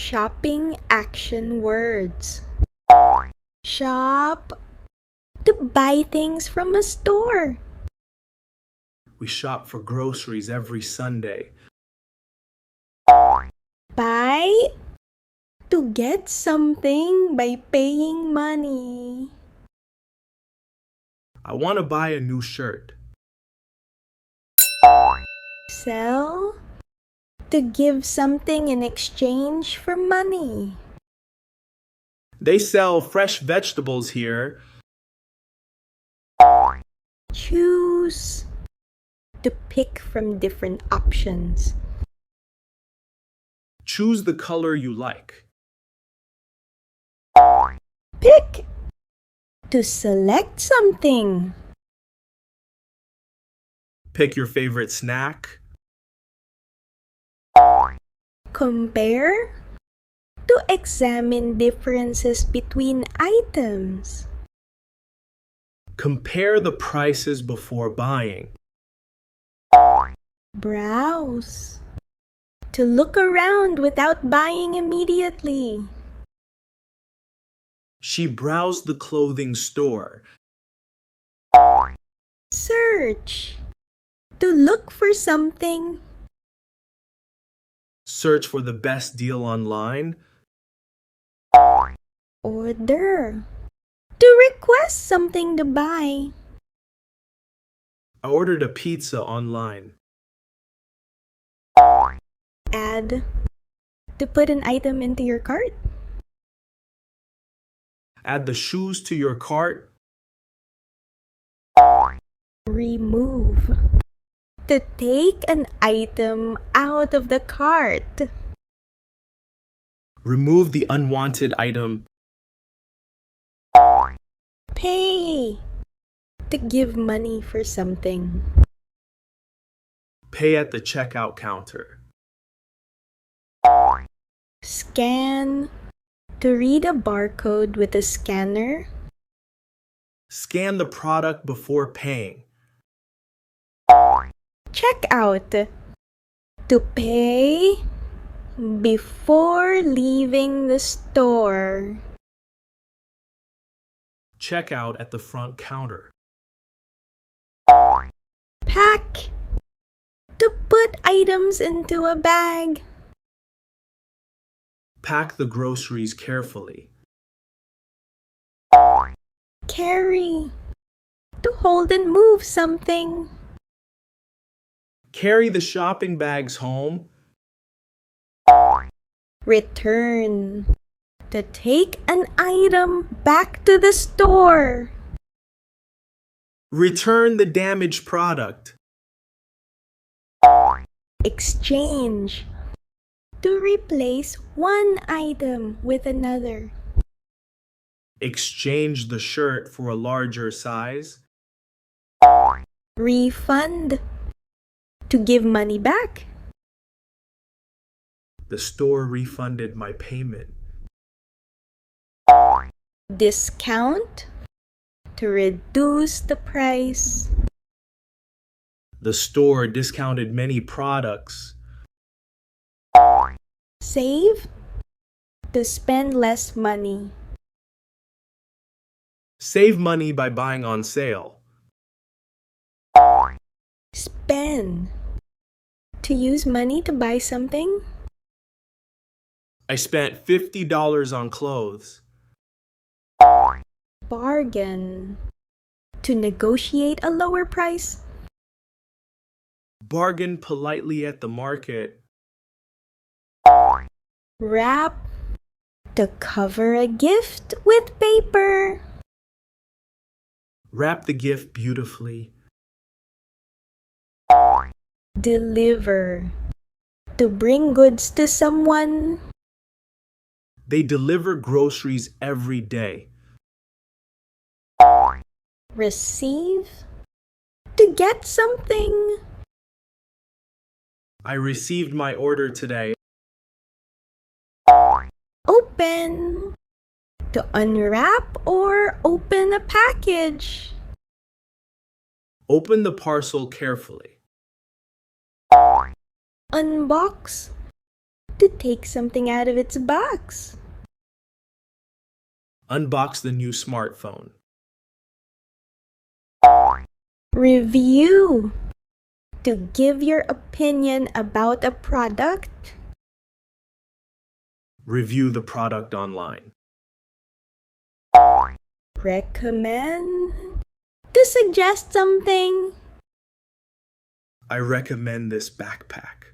Shopping action words. Shop. To buy things from a store. We shop for groceries every Sunday. Buy. To get something by paying money. I want to buy a new shirt. Sell. To give something in exchange for money. They sell fresh vegetables here. Choose. To pick from different options. Choose the color you like. Pick. To select something. Pick your favorite snack. Compare. To examine differences between items. Compare the prices before buying. Browse. To look around without buying immediately. She browsed the clothing store. Search. To look for something. Search for the best deal online. Order. To request something to buy. I ordered a pizza online. Add. To put an item into your cart. Add the shoes to your cart. Remove. To take an item out of the cart. Remove the unwanted item. Pay. To give money for something. Pay at the checkout counter. Scan. To read a barcode with a scanner. Scan the product before paying. Checkout. To pay before leaving the store. Checkout at the front counter. Pack. To put items into a bag. Pack the groceries carefully. Carry. To hold and move something. Carry the shopping bags home. Return. To take an item back to the store. Return the damaged product. Exchange. To replace one item with another. Exchange the shirt for a larger size. Refund. To give money back. The store refunded my payment. Discount. To reduce the price. The store discounted many products. Save. To spend less money. Save money by buying on sale. Spend. To use money to buy something. I spent $50 on clothes. Bargain. To negotiate a lower price. Bargain politely at the market. Wrap. To cover a gift with paper. Wrap the gift beautifully. Deliver. To bring goods to someone. They deliver groceries every day. Receive. To get something. I received my order today. Open. To unwrap or open a package. Open the parcel carefully. Unbox. to take something out of its box. Unbox the new smartphone. Review. To give your opinion about a product. Review the product online. Recommend. To suggest something. I recommend this backpack.